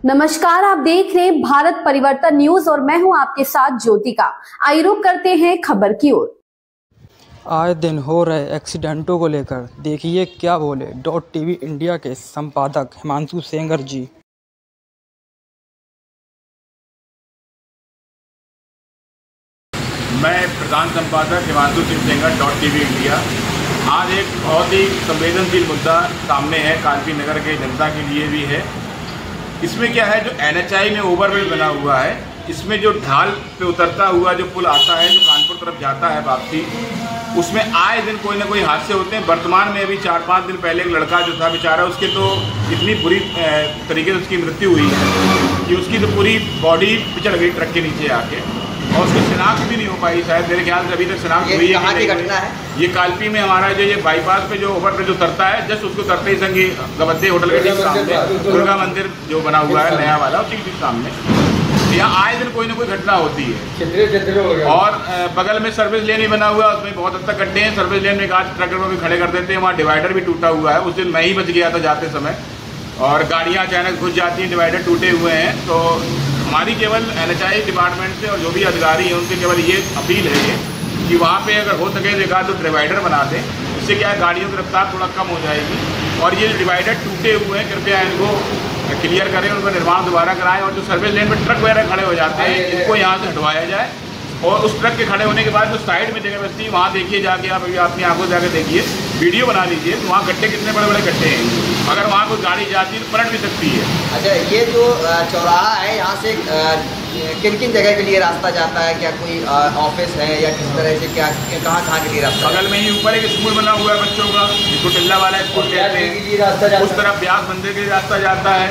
नमस्कार, आप देख रहे हैं भारत परिवर्तन न्यूज और मैं हूं आपके साथ ज्योतिका। आइए रुक करते हैं खबर की ओर। आए दिन हो रहे एक्सीडेंटों को लेकर देखिए क्या बोले .tv इंडिया के संपादक हिमांशु सेंगर जी। मैं प्रधान संपादक हिमांशु सिंह सेंगर .tv इंडिया। आज एक बहुत ही संवेदनशील मुद्दा सामने है, कालपी नगर के जनता के लिए भी है। इसमें क्या है, जो NHI में ओवरब्रिज बना हुआ है, इसमें जो ढाल पे उतरता हुआ जो पुल आता है, जो कानपुर तरफ जाता है वापसी, उसमें आए दिन कोई ना कोई हादसे होते हैं। वर्तमान में अभी 4-5 दिन पहले एक लड़का जो था बेचारा, उसके तो इतनी बुरी तरीके से उसकी मृत्यु हुई है कि उसकी तो पूरी बॉडी पिछड़ गई ट्रक के नीचे आके, और उसकी शिनाख्त भी नहीं हो पाई। शायद मेरे ख्याल से अभी तक शिनाख्त हुई है। की घटना है ये कालपी में हमारा जो ये बाईपास पे जो ओवरब्रिज उतरता है, जस्ट उसको उतरते ही संगी गबद्दे होटल के ठीक सामने दुर्गा मंदिर जो बना हुआ है नया वाला, उसके ठीक सामने यहाँ आए दिन कोई ना कोई घटना होती है। और बगल में सर्विस लेन ही बना हुआ है, उसमें बहुत हद तक गड्ढे हैं। सर्विस लेन में आज ट्रक भी खड़े कर देते हैं, वहाँ डिवाइडर भी टूटा हुआ है। उस दिन मैं ही बच गया था जाते समय, और गाड़ियाँ अचानक घुस जाती हैं, डिवाइडर टूटे हुए हैं। तो हमारी केवल NHI डिपार्टमेंट से और जो भी अधिकारी हैं उनसे केवल ये अपील है कि वहाँ पे अगर हो सके देखा तो डिवाइडर बना दें। इससे क्या है, गाड़ियों की रफ्तार थोड़ा कम हो जाएगी। और ये डिवाइडर टूटे हुए हैं, कृपया इनको क्लियर करें, उनका निर्माण दोबारा कराएं। और जो सर्विस लेन में ट्रक वगैरह खड़े हो जाते हैं, इनको यहाँ से हटवाया जाए। और उस ट्रक के खड़े होने के बाद जो साइड में जगह बचती है, वहाँ देखिए जाके, आप अभी अपनी आंखों से जाकर देखिए, वीडियो बना लीजिए तो वहाँ गड्ढे कितने बड़े बड़े गड्ढे हैं। अगर वहाँ कोई गाड़ी जाती है तो पलट भी सकती है। अच्छा, ये जो चौराहा है, यहाँ से किन किन जगह के लिए रास्ता जाता है? क्या कोई ऑफिस है या किस तरह से, क्या कहाँ के लिए रास्ता? बगल में ही ऊपर एक स्कूल बना हुआ है बच्चों का, जिसको टिल्ला वाला स्कूल कहते हैं, उस तरफ व्यास मंदिर के लिए रास्ता जाता है,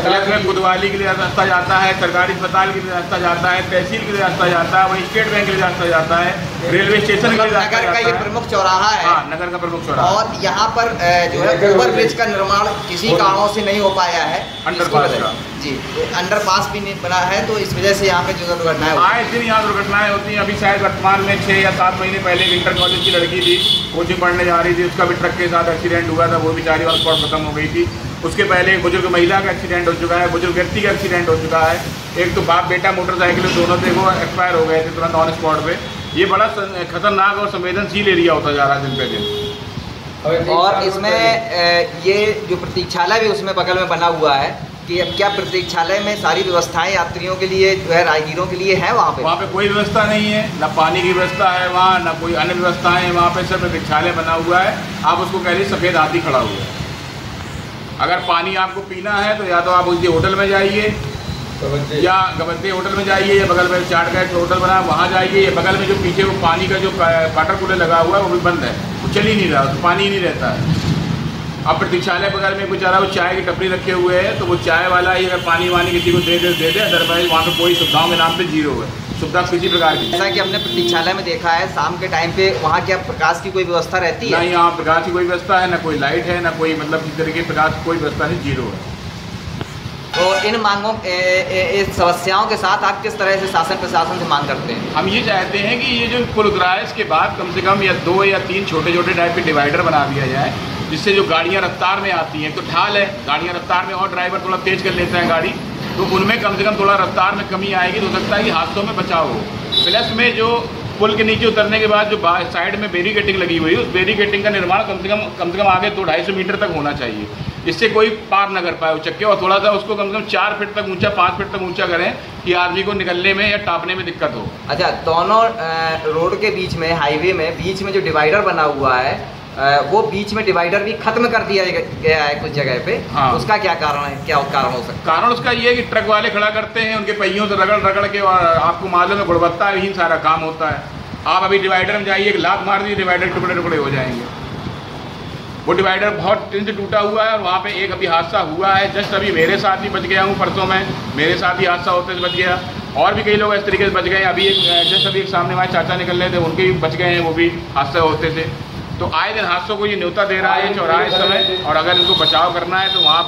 प्लस में बुधवाली के लिए रास्ता जाता है, सरकारी अस्पताल के लिए रास्ता जाता है, तहसील के लिए रास्ता जाता है, वहीं स्टेट बैंक के लिए रास्ता जाता है, रेलवे स्टेशन के लिए रास्ता नगर का ये प्रमुख चौराहा है। हाँ, नगर का प्रमुख चौराहा। और यहाँ पर जो है ओवरब्रिज का निर्माण किसी कारणों से नहीं हो पाया है। अंडरपास का जी, अंडरपास भी नहीं बना है, तो इस वजह से यहाँ पे जो दुर्घटनाएं आए दिन यहाँ दुर्घटनाएं होती हैं। अभी शायद वर्तमान में 6 या 7 महीने पहले इंटर कॉलेज की लड़की थी, कोचिंग पढ़ने जा रही थी, उसका भी ट्रक के साथ एक्सीडेंट हुआ था, वो बेचारी ऑन स्पॉट खत्म हो गई थी। उसके पहले एक बुजुर्ग महिला का एक्सीडेंट हो चुका है, बुजुर्ग व्यक्ति का एक्सीडेंट हो चुका है। एक तो बाप बेटा मोटरसाइकिल में दोनों थे, वो एक्सपायर हो गए थे तुरंत ऑन स्पॉट पे। ये बड़ा खतरनाक और संवेदनशील एरिया होता जा रहा है दिन पे दिन। और इसमें ये जो प्रतीक्षालय भी उसमें बगल में बना हुआ है, कि अब क्या प्रतीक्षालय में सारी व्यवस्थाएं यात्रियों के लिए जो है, राहगीरों के लिए है? वहाँ पे कोई व्यवस्था नहीं है, ना पानी की व्यवस्था है वहाँ, ना कोई अन्य व्यवस्था है वहाँ पे। सिर्फ प्रतीक्षालय बना हुआ है। आप उसको कह लीजिए सफ़ेद हाथी खड़ा हुआ है। अगर पानी आपको पीना है तो या तो आप उसी होटल में जाइए, या गबद्दे होटल में जाइए, या बगल में चाट का एक होटल बना है वहाँ जाइए, या बगल में जो पीछे वो पानी का जो वाटर कूलर लगा हुआ है वो भी बंद है, वो चल ही नहीं रहा, तो पानी ही नहीं रहता है। अब प्रतीक्षालय बगल में बेचारा वो चाय की टपरी रखे हुए है, तो वो चाय वाला ही अगर पानी वानी किसी को दे दे, अदरवाइज वहाँ पे कोई सुविधाओं के नाम पे जीरो है, सुविधा किसी प्रकार की। जैसा कि हमने प्रतीक्षालय में देखा है, शाम के टाइम पे वहाँ क्या प्रकाश की कोई व्यवस्था रहती है? नहीं, यहाँ प्रकाश की कोई व्यवस्था है, ना कोई लाइट है, ना कोई मतलब किसी तरीके प्रकाश की कोई व्यवस्था नहीं, जीरो है। तो इन मांगों इस समस्याओं के साथ आप किस तरह से शासन प्रशासन से मांग करते हैं? हम ये चाहते हैं कि ये जो पुल उतरा है इसके बाद कम से कम या 2 या 3 छोटे छोटे टाइप के डिवाइडर बना दिया जाए, जिससे जो गाड़ियाँ रफ्तार में आती हैं, तो ढाल है, गाड़ियाँ रफ्तार में और ड्राइवर थोड़ा तेज़ कर लेता है गाड़ी, तो उनमें कम से कम थोड़ा रफ्तार में कमी आएगी, तो हो सकता है कि हादसों में बचाव हो। प्लस में जो पुल के नीचे उतरने के बाद जो साइड में बैरिकेडिंग लगी हुई है, उस बैरिकेडिंग का निर्माण कम से कम आगे 200-250 मीटर तक होना चाहिए, इससे कोई पार न कर पाए उचक्के। और थोड़ा सा उसको कम से कम 4 फीट तक ऊंचा, 5 फीट तक ऊंचा करें कि आदमी को निकलने में या टापने में दिक्कत हो। अच्छा, दोनों रोड के बीच में, हाईवे में बीच में जो डिवाइडर बना हुआ है, वो बीच में डिवाइडर भी खत्म कर दिया गया है कुछ जगह पे। हाँ। उसका क्या कारण है, क्या कारण हो सकता है? कारण उसका ये है कि ट्रक वाले खड़ा करते हैं उनके पहियों से रगड़ के, और आपको मालूम है गुणवत्ता ही सारा काम होता है। आप अभी डिवाइडर में जाइए, एक लात मार दीजिए, डिवाइडर टुकड़े टुकड़े हो जाएंगे। वो डिवाइडर बहुत दिन से टूटा हुआ है, और वहाँ पे एक अभी हादसा हुआ है, जस्ट अभी मेरे साथ ही बच गया हूँ, परसों में मेरे साथ ही हादसा होते से बच गया, और भी कई लोग इस तरीके से बच गए। अभी एक सामने हमारे चाचा निकल रहे थे, उनके भी बच गए हैं, वो भी हादसे होते थे। तो आए दिन हादसों को ये न्योता दे रहा है चौराहा इस समय, और अगर इनको बचाव करना है तो वहाँ